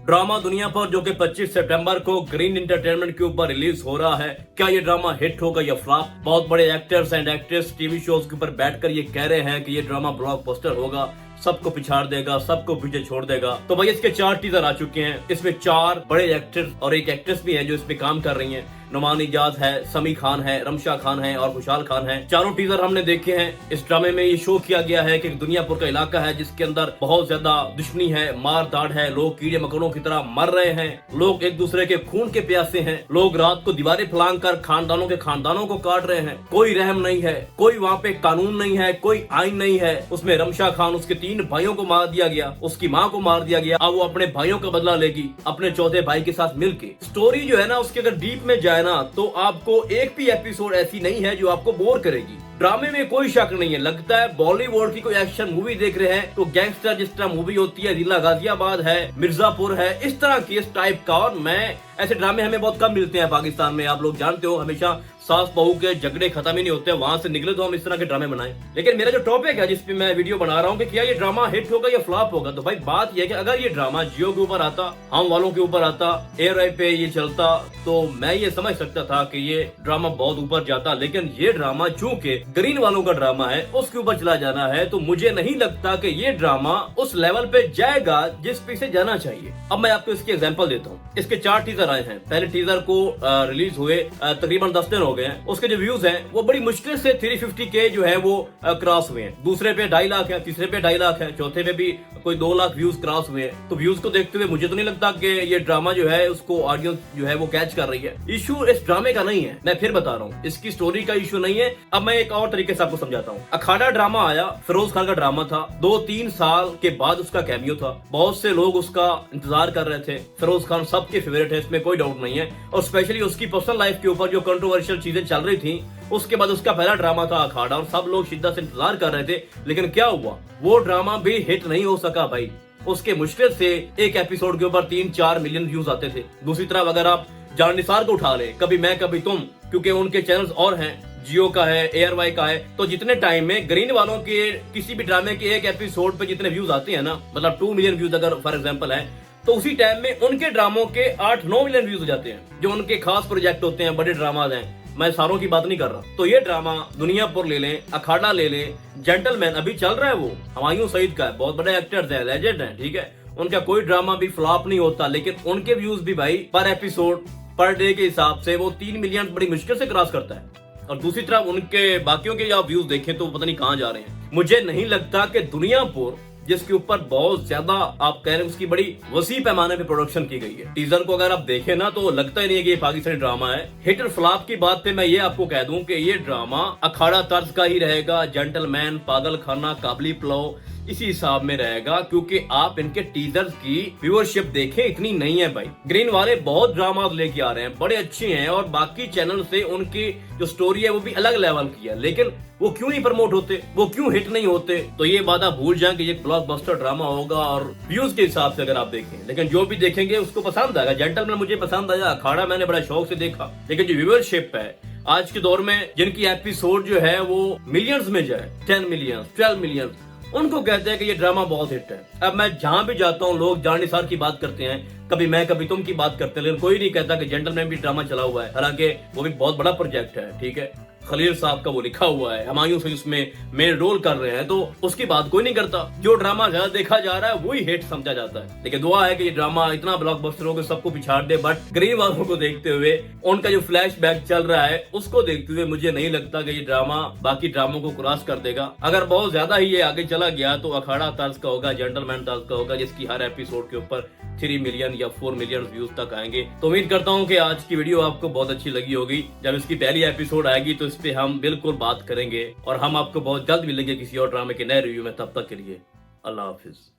Drama दुनिया पर जो कि 25 सितंबर को ग्रीन एंटरटेनमेंट के ऊपर रिलीज हो रहा है, क्या ये ड्रामा हिट होगा या फ्लॉप? बहुत बड़े actors and actress TV shows के ऊपर बैठकर ये कह रहे हैं कि ये ड्रामा ब्लॉकबस्टर होगा, सबको पिछाड़ देगा, सबको पीछे छोड़ देगा। तो भाई इसके 4 टीजर आ चुके हैं। इसमें 4 बड़े एक्टर्स और एक एक्ट्रेस भी है जो इसमें काम कर रही हैं। नुमान इजाज है, समी खान है, रमशा खान है और खुशहाल खान है। चारों टीजर हमने देखे हैं। इस ड्रामे में ये शो किया गया है कि दुनियापुर का इलाका है जिसके अंदर बहुत ज्यादा दुश्मनी है, मार दाड़ है, लोग कीड़े मकोड़ों की तरह मर रहे हैं, लोग एक दूसरे के खून के प्यासे हैं, लोग रात को दीवारें फलांग कर खानदानों के खानदानों को काट रहे हैं। कोई रहम नहीं है, कोई वहाँ पे कानून नहीं है, कोई आइन नहीं है। उसमें रमशा खान उसके 3 भाइयों को मार दिया गया, उसकी माँ को मार दिया गया। अब वो अपने भाइयों का बदला लेगी अपने चौथे भाई के साथ मिलके। स्टोरी जो है ना उसके अगर डीप में जाए ना तो आपको एक भी एपिसोड ऐसी नहीं है जो आपको बोर करेगी। ड्रामे में कोई शक नहीं है, लगता है बॉलीवुड की कोई एक्शन मूवी देख रहे हैं। तो गैंगस्टर जिस तरह मूवी होती है, जिला गाजियाबाद है, मिर्जापुर है, इस तरह की इस टाइप का। और मैं ऐसे ड्रामे हमें बहुत कम मिलते हैं पाकिस्तान में। आप लोग जानते हो हमेशा सास बहू के झगड़े खत्म ही नहीं होते, वहां से निकले तो हम इस तरह के ड्रामे बनाएं। लेकिन मेरा जो टॉपिक है जिसपे मैं वीडियो बना रहा हूँ कि क्या ये ड्रामा हिट होगा या फ्लॉप होगा, तो भाई बात यह है कि अगर ये ड्रामा जियो के ऊपर आता, हम वालों के ऊपर आता, एयर पे ये चलता, तो मैं ये समझ सकता था कि ये ड्रामा बहुत ऊपर जाता। लेकिन ये ड्रामा चूंकि ग्रीन वालों का ड्रामा है, उसके ऊपर चला जाना है, तो मुझे नहीं लगता कि ये ड्रामा उस लेवल पे जाएगा जिस पे इसे जाना चाहिए। अब मैं आपको इसके एग्जांपल देता हूँ। इसके 4 टीजर आए हैं। पहले टीजर को रिलीज हुए तकरीबन 10 दिन हो गए हैं। उसके जो व्यूज हैं वो बड़ी मुश्किल से 350K जो है वो क्रॉस हुए हैं। दूसरे पे 2.5 लाख है, तीसरे पे 2.5 लाख है, चौथे पे भी कोई 2 लाख व्यूज क्रॉस हुए हैं। तो व्यूज को देखते हुए मुझे तो नहीं लगता कि ये ड्रामा जो है उसको ऑडियंस जो है वो कैच कर रही है। इशू इस ड्रामे का नहीं है, मैं फिर बता रहा हूँ, इसकी स्टोरी का इशू नहीं है। अब मैं एक और तरीके से आपको समझाता हूँ। अखाड़ा ड्रामा आया, फिरोज खान का ड्रामा था, 2-3 साल के बाद उसका कैमियो था। बहुत से लोग उसका इंतजार कर रहे थे। फिरोज खान सबके फेवरेट है, इसमें कोई डाउट नहीं है। और स्पेशली उसकी पर्सनल लाइफ के ऊपर जो कंट्रोवर्शियल चीजें चल रही थी, उसके बाद उसका पहला ड्रामा था अखाड़ा और सब लोग शिद्दत से इंतजार कर रहे थे। लेकिन क्या हुआ, वो ड्रामा भी हिट नहीं हो सका भाई। उसके मुश्किल से एक एपिसोड के ऊपर 3-4 मिलियन व्यूज आते थे। दूसरी तरफ अगर आप जान निसार को उठा ले, कभी मैं कभी तुम, क्योंकि उनके चैनल्स और हैं, जियो का है, एयरवाई का है, तो जितने टाइम में ग्रीन वालों के किसी भी ड्रामे के एक एपिसोड पे जितने व्यूज आते हैं ना, मतलब 2 मिलियन व्यूज अगर फॉर एग्जांपल है, तो उसी टाइम में उनके ड्रामों के 8-9 मिलियन व्यूज हो जाते हैं। जो उनके खास प्रोजेक्ट होते हैं, बड़े ड्रामाज हैं, मैं सारों की बात नहीं कर रहा। तो ये ड्रामा दुनियापुर ले लें, अखाड़ा ले लें, जेंटलमैन अभी चल रहा है, वो हुमायूं सईद का है, बहुत बड़े एक्टर्स हैं, लेजेंड हैं, ठीक है। उनका कोई ड्रामा भी फ्लॉप नहीं होता, लेकिन उनके व्यूज भी भाई पर एपिसोड पर डे के हिसाब से वो 3 मिलियन बड़ी मुश्किल से क्रॉस करता है। और दूसरी तरफ उनके बाकियों के आप व्यूज देखें तो पता नहीं कहां जा रहे हैं। मुझे नहीं लगता कि दुनियापुर, जिसके ऊपर बहुत ज्यादा आप कह रहे हैं उसकी बड़ी वसी पैमाने पे प्रोडक्शन की गई है, टीजर को अगर आप देखें ना तो लगता ही नहीं है कि ये पाकिस्तानी ड्रामा है। हिट और फ्लॉप की बात पे मैं ये आपको कह दूं कि ये ड्रामा अखाड़ा तर्ज का ही रहेगा, जेंटलमैन, पागल खाना, काबली पुलाव, इसी हिसाब में रहेगा। क्योंकि आप इनके टीजर्स की व्यूअरशिप देखें, इतनी नहीं है भाई। ग्रीन वाले बहुत ड्रामा लेके आ रहे हैं, बड़े अच्छे हैं, और बाकी चैनल से उनकी जो स्टोरी है वो भी अलग लेवल की है। लेकिन वो क्यों नहीं प्रमोट होते, वो क्यों हिट नहीं होते? तो ये बात आप भूल जाएं कि ये ब्लॉकबस्टर ड्रामा होगा और व्यूज के हिसाब से अगर आप देखें। लेकिन जो भी देखेंगे उसको पसंद आएगा। जेंटलमैन मुझे पसंद आया, अखाड़ा मैंने बड़ा शौक से देखा। लेकिन जो व्यूअरशिप है आज के दौर में, जिनकी एपिसोड जो है वो मिलियंस में जाए, 10 मिलियन, 12 मिलियन, उनको कहते हैं कि ये ड्रामा बहुत हिट है। अब मैं जहां भी जाता हूं लोग जान निसार की बात करते हैं, कभी मैं कभी तुम की बात करते हैं, लेकिन कोई नहीं कहता कि जेंटलमैन भी ड्रामा चला हुआ है। हालांकि वो भी बहुत बड़ा प्रोजेक्ट है, ठीक है, खलील साहब का वो लिखा हुआ है, हुमायूं सईद उसमें मेन रोल कर रहे हैं, तो उसकी बात कोई नहीं करता। जो ड्रामा ज्यादा देखा जा रहा है वही हिट समझा जाता है। लेकिन दुआ है कि ये ड्रामा इतना ब्लॉकबस्टर हो कि सबको पिछाड़ दे। बट ग्रीन वालों को देखते हुए, उनका जो फ्लैशबैक चल रहा है उसको देखते हुए, मुझे नहीं लगता कि ये ड्रामा बाकी ड्रामों को क्रॉस कर देगा। अगर बहुत ज्यादा ही ये आगे चला गया तो अखाड़ा तर्ज का होगा, जेंटलमैन तर्ज का होगा, जिसकी हर एपिसोड के ऊपर 3 मिलियन या 4 मिलियन व्यूज तक आएंगे। तो उम्मीद करता हूँ कि आज की वीडियो आपको बहुत अच्छी लगी होगी। जब इसकी पहली एपिसोड आएगी तो इस पे हम बिल्कुल बात करेंगे, और हम आपको बहुत जल्द मिलेंगे किसी और ड्रामे के नए रिव्यू में। तब तक के लिए अल्लाह हाफिज।